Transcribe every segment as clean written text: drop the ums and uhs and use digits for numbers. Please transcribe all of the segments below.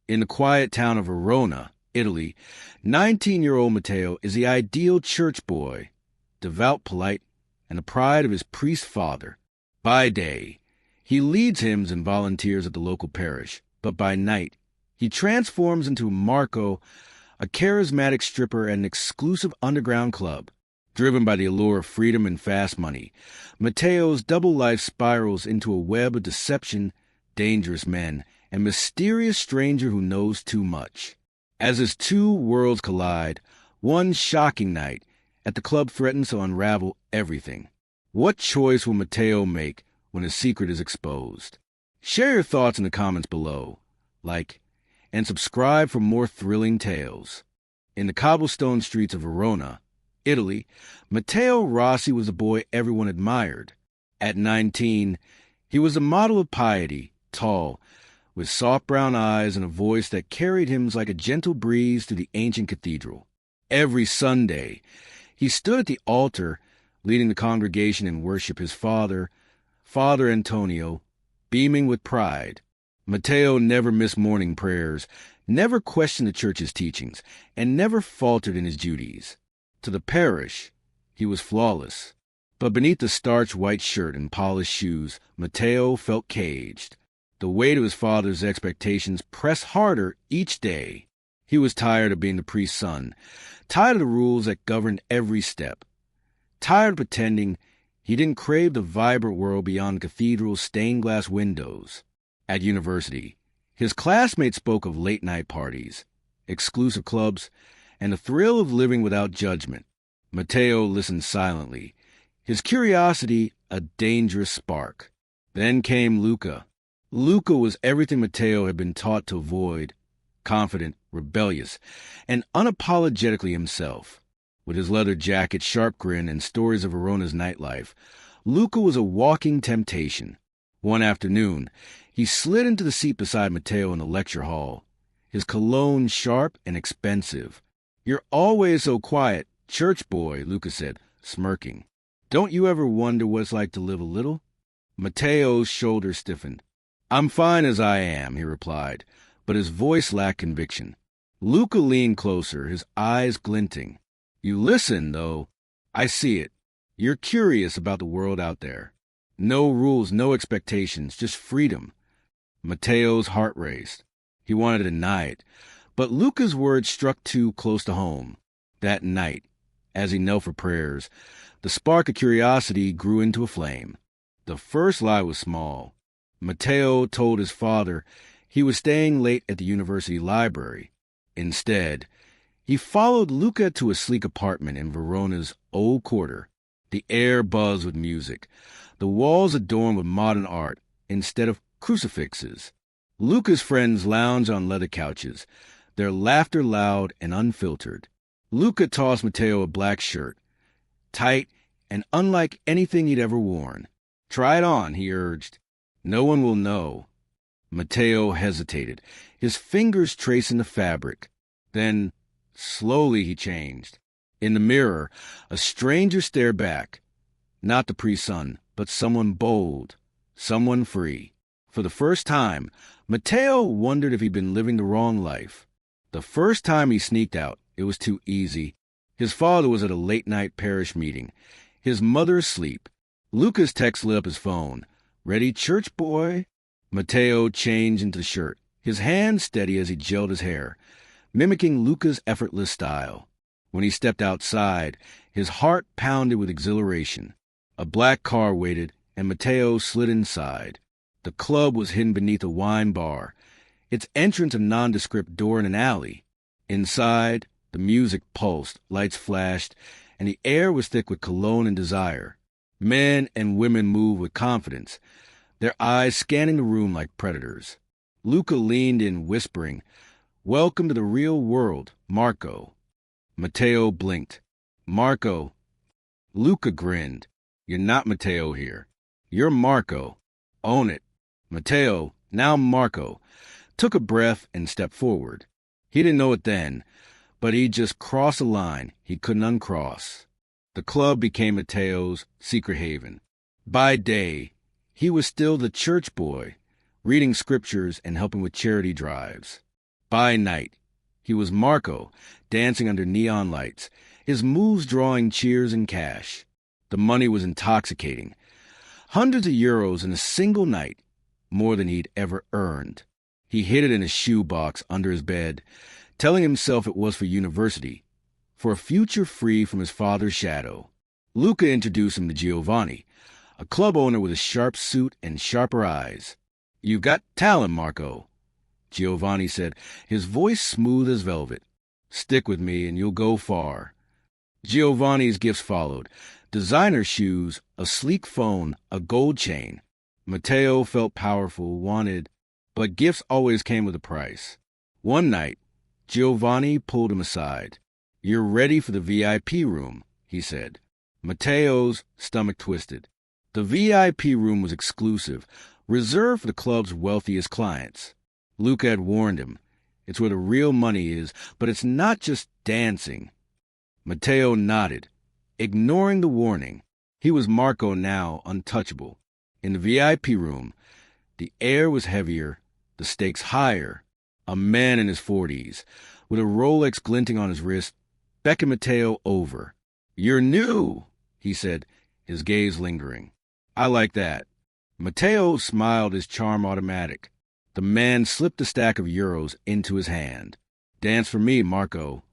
In the quiet town of Verona, Italy, 19-year-old Matteo is the ideal church boy, devout, polite, and the pride of his priest father. By day, he leads hymns and volunteers at the local parish, but by night, he transforms into Marco, a charismatic stripper at an exclusive underground club. Driven by the allure of freedom and fast money, Matteo's double life spirals into a web of deception, dangerous men, and mysterious stranger who knows too much. As his two worlds collide, one shocking night at the club threatens to unravel everything. What choice will Matteo make when his secret is exposed? Share your thoughts in the comments below. Like and subscribe for more thrilling tales. In the cobblestone streets of Verona, Italy, Matteo Rossi was a boy everyone admired. At 19, he was a model of piety, tall, with soft brown eyes and a voice that carried him like a gentle breeze through the ancient cathedral. Every Sunday, he stood at the altar, leading the congregation in worship his father, Father Antonio, beaming with pride. Matteo never missed morning prayers, never questioned the church's teachings, and never faltered in his duties. To the parish, he was flawless. But beneath the starched white shirt and polished shoes, Matteo felt caged. The weight of his father's expectations pressed harder each day. He was tired of being the priest's son, tired of the rules that governed every step, tired of pretending he didn't crave the vibrant world beyond the cathedral's stained-glass windows. At university, his classmates spoke of late-night parties, exclusive clubs, and the thrill of living without judgment. Matteo listened silently, his curiosity a dangerous spark. Then came Luca. Luca was everything Matteo had been taught to avoid: confident, rebellious, and unapologetically himself. With his leather jacket, sharp grin, and stories of Verona's nightlife, Luca was a walking temptation. One afternoon, he slid into the seat beside Matteo in the lecture hall, his cologne sharp and expensive. "You're always so quiet, church boy," Luca said, smirking. "Don't you ever wonder what it's like to live a little?" Matteo's shoulders stiffened. "I'm fine as I am," he replied, but his voice lacked conviction. Luca leaned closer, his eyes glinting. "You listen, though. I see it. You're curious about the world out there. No rules, no expectations, just freedom." Matteo's heart raced. He wanted to deny it, but Luca's words struck too close to home. That night, as he knelt for prayers, the spark of curiosity grew into a flame. The first lie was small. Matteo told his father he was staying late at the university library. Instead, he followed Luca to a sleek apartment in Verona's old quarter. The air buzzed with music, the walls adorned with modern art instead of crucifixes. Luca's friends lounged on leather couches, their laughter loud and unfiltered. Luca tossed Matteo a black shirt, tight and unlike anything he'd ever worn. "Try it on," he urged. "No one will know." Matteo hesitated, his fingers tracing the fabric. Then, slowly, he changed. In the mirror, a stranger stared back. Not the priest's son, but someone bold, someone free. For the first time, Matteo wondered if he'd been living the wrong life. The first time he sneaked out, it was too easy. His father was at a late-night parish meeting, his mother asleep. Luca's text lit up his phone. "Ready, church boy?" Matteo changed into the shirt, his hands steady as he gelled his hair, mimicking Luca's effortless style. When he stepped outside, his heart pounded with exhilaration. A black car waited, and Matteo slid inside. The club was hidden beneath a wine bar, its entrance a nondescript door in an alley. Inside, the music pulsed, lights flashed, and the air was thick with cologne and desire. Men and women moved with confidence, their eyes scanning the room like predators. Luca leaned in, whispering, "Welcome to the real world, Marco." Matteo blinked. "Marco." Luca grinned. "You're not Matteo here. You're Marco. Own it." Matteo, now Marco, took a breath and stepped forward. He didn't know it then, but he just crossed a line he couldn't uncross. The club became Matteo's secret haven. By day, he was still the church boy, reading scriptures and helping with charity drives. By night, he was Marco, dancing under neon lights, his moves drawing cheers and cash. The money was intoxicating. Hundreds of euros in a single night, more than he'd ever earned. He hid it in a shoebox under his bed, telling himself it was for university, for a future free from his father's shadow. Luca introduced him to Giovanni, a club owner with a sharp suit and sharper eyes. "You've got talent, Marco," Giovanni said, his voice smooth as velvet. "Stick with me and you'll go far." Giovanni's gifts followed: designer shoes, a sleek phone, a gold chain. Matteo felt powerful, wanted, but gifts always came with a price. One night, Giovanni pulled him aside. "You're ready for the VIP room," he said. Matteo's stomach twisted. The VIP room was exclusive, reserved for the club's wealthiest clients. Luca had warned him. It's where the real money is, but it's not just dancing. Matteo nodded, ignoring the warning. He was Marco now, untouchable. In the VIP room, the air was heavier, the stakes higher. A man in his 40s, with a Rolex glinting on his wrist, beckoned Matteo over. "You're new," he said, his gaze lingering. "I like that." Matteo smiled, his charm automatic. The man slipped a stack of euros into his hand. "Dance for me, Marco."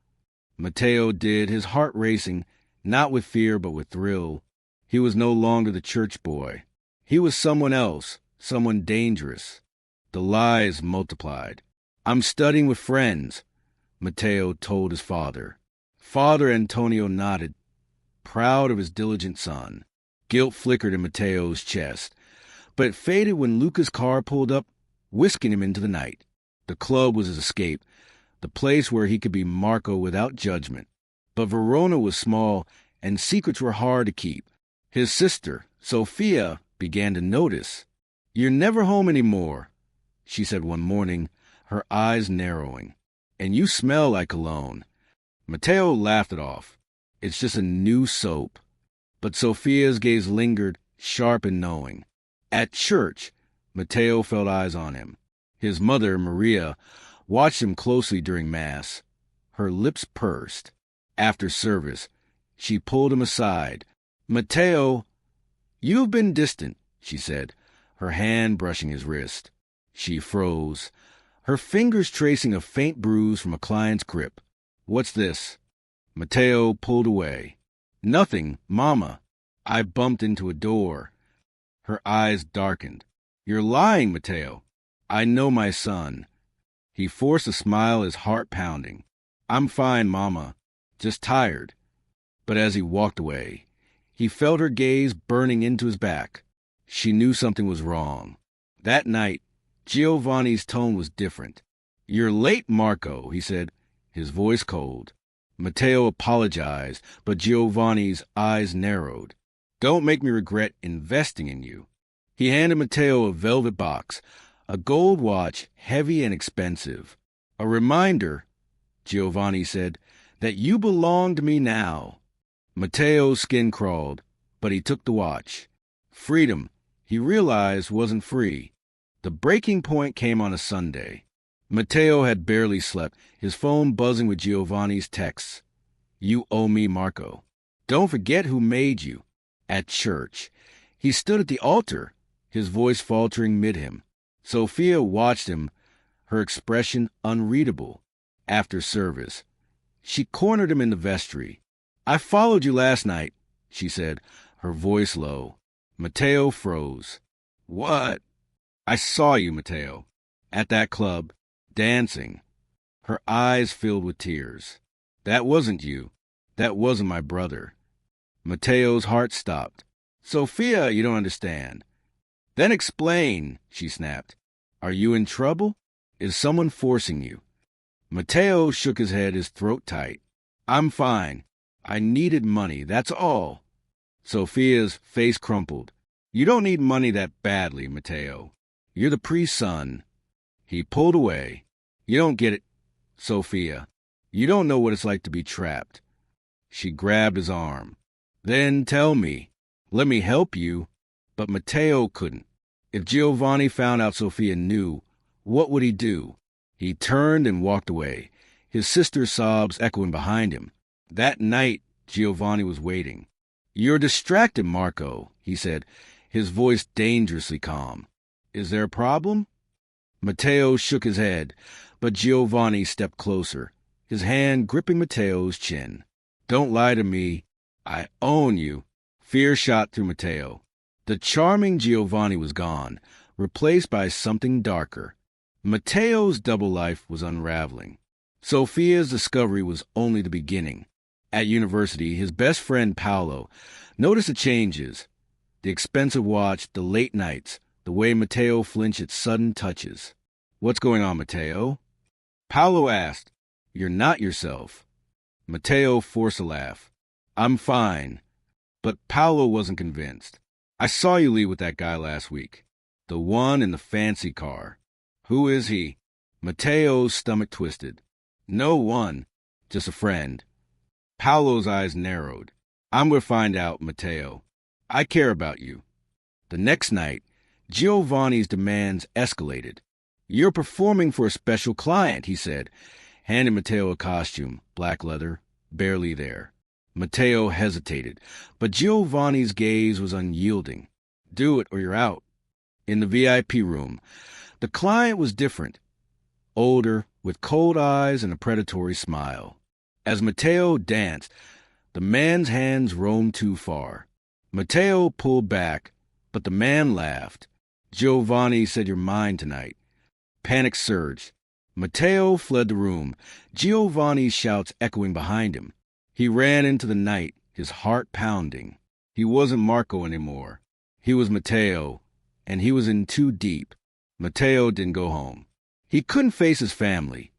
Matteo did, his heart racing, not with fear but with thrill. He was no longer the church boy. He was someone else, someone dangerous. The lies multiplied. "I'm studying with friends," Matteo told his father. Father Antonio nodded, proud of his diligent son. Guilt flickered in Matteo's chest, but it faded when Luca's car pulled up, whisking him into the night. The club was his escape, the place where he could be Marco without judgment. But Verona was small, and secrets were hard to keep. His sister, Sophia, began to notice. "You're never home anymore," she said one morning, her eyes narrowing. "And you smell like cologne." Matteo laughed it off. "It's just a new soap." But Sophia's gaze lingered, sharp and knowing. At church, Matteo felt eyes on him. His mother, Maria, watched him closely during Mass. Her lips pursed. After service, she pulled him aside. "Matteo, you've been distant," she said, her hand brushing his wrist. She froze, her fingers tracing a faint bruise from a client's grip. "What's this?" Matteo pulled away. "Nothing, Mama. I bumped into a door." Her eyes darkened. "You're lying, Matteo." "I know my son." He forced a smile, his heart pounding. "I'm fine, Mama. Just tired." But as he walked away, he felt her gaze burning into his back. She knew something was wrong. That night, Giovanni's tone was different. "You're late, Marco," he said, his voice cold. Matteo apologized, but Giovanni's eyes narrowed. "Don't make me regret investing in you." He handed Matteo a velvet box, a gold watch, heavy and expensive. "A reminder," Giovanni said, "that you belong to me now." Matteo's skin crawled, but he took the watch. Freedom, he realized, wasn't free. The breaking point came on a Sunday. Matteo had barely slept, his phone buzzing with Giovanni's texts. "You owe me, Marco. Don't forget who made you." At church, he stood at the altar, his voice faltering mid-hymn. Sophia watched him, her expression unreadable. After service, she cornered him in the vestry. "I followed you last night," she said, her voice low. Matteo froze. "What?" "I saw you, Matteo, at that club, dancing." Her eyes filled with tears. "That wasn't you. That wasn't my brother." Matteo's heart stopped. "Sophia, you don't understand." "Then explain," she snapped. "Are you in trouble? Is someone forcing you?" Matteo shook his head, his throat tight. "I'm fine. I needed money, that's all." Sophia's face crumpled. "You don't need money that badly, Matteo. You're the priest's son." He pulled away. "You don't get it, Sophia. You don't know what it's like to be trapped." She grabbed his arm. "Then tell me. Let me help you." But Matteo couldn't. If Giovanni found out Sophia knew, what would he do? He turned and walked away, his sister's sobs echoing behind him. That night, Giovanni was waiting. "You're distracted, Marco," he said, his voice dangerously calm. "Is there a problem?" Matteo shook his head, but Giovanni stepped closer, his hand gripping Matteo's chin. "Don't lie to me. I own you." Fear shot through Matteo. The charming Giovanni was gone, replaced by something darker. Matteo's double life was unraveling. Sophia's discovery was only the beginning. At university, his best friend Paolo noticed the changes: the expensive watch, the late nights, the way Matteo flinched at sudden touches. "What's going on, Matteo?" Paolo asked. "You're not yourself." Matteo forced a laugh. "I'm fine." But Paolo wasn't convinced. "I saw you leave with that guy last week. The one in the fancy car." "Who is he?" Matteo's stomach twisted. "No one. Just a friend." Paolo's eyes narrowed. "I'm going to find out, Matteo. I care about you." The next night, Giovanni's demands escalated. "You're performing for a special client," he said, handing Matteo a costume, black leather, barely there. Matteo hesitated, but Giovanni's gaze was unyielding. "Do it or you're out." In the VIP room, the client was different. Older, with cold eyes and a predatory smile. As Matteo danced, the man's hands roamed too far. Matteo pulled back, but the man laughed. "Giovanni said you're mine tonight." Panic surged. Matteo fled the room, Giovanni's shouts echoing behind him. He ran into the night, his heart pounding. He wasn't Marco anymore. He was Matteo, and he was in too deep. Matteo didn't go home. He couldn't face his family,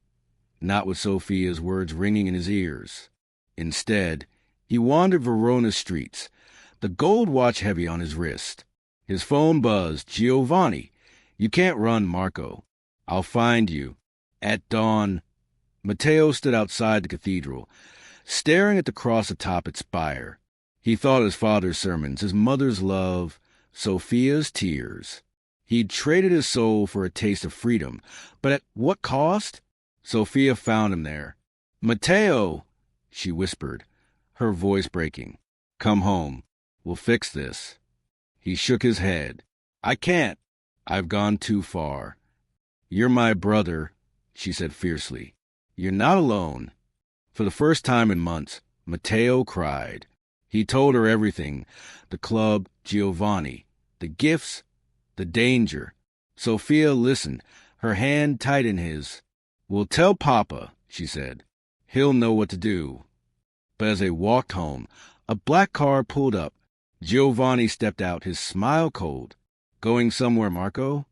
not with Sophia's words ringing in his ears. Instead, he wandered Verona's streets, the gold watch heavy on his wrist. His phone buzzed. "Giovanni, you can't run, Marco. I'll find you." At dawn, Matteo stood outside the cathedral, staring at the cross atop its spire. He thought of his father's sermons, his mother's love, Sophia's tears. He'd traded his soul for a taste of freedom, but at what cost? Sophia found him there. "Matteo," she whispered, her voice breaking. "Come home. We'll fix this." He shook his head. "I can't. I've gone too far." "You're my brother," she said fiercely. "You're not alone." For the first time in months, Matteo cried. He told her everything: the club, Giovanni, the gifts, the danger. Sophia listened, her hand tight in his. "We'll tell Papa," she said. "He'll know what to do." But as they walked home, a black car pulled up. Giovanni stepped out, his smile cold. "Going somewhere, Marco?"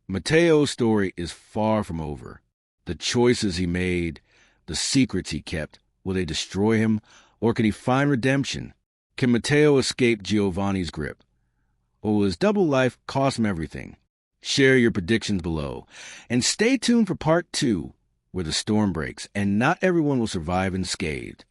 Matteo's story is far from over. The choices he made, the secrets he kept, will they destroy him, or can he find redemption? Can Matteo escape Giovanni's grip? Or will his double life cost him everything? Share your predictions below. And stay tuned for part 2, where the storm breaks and not everyone will survive unscathed.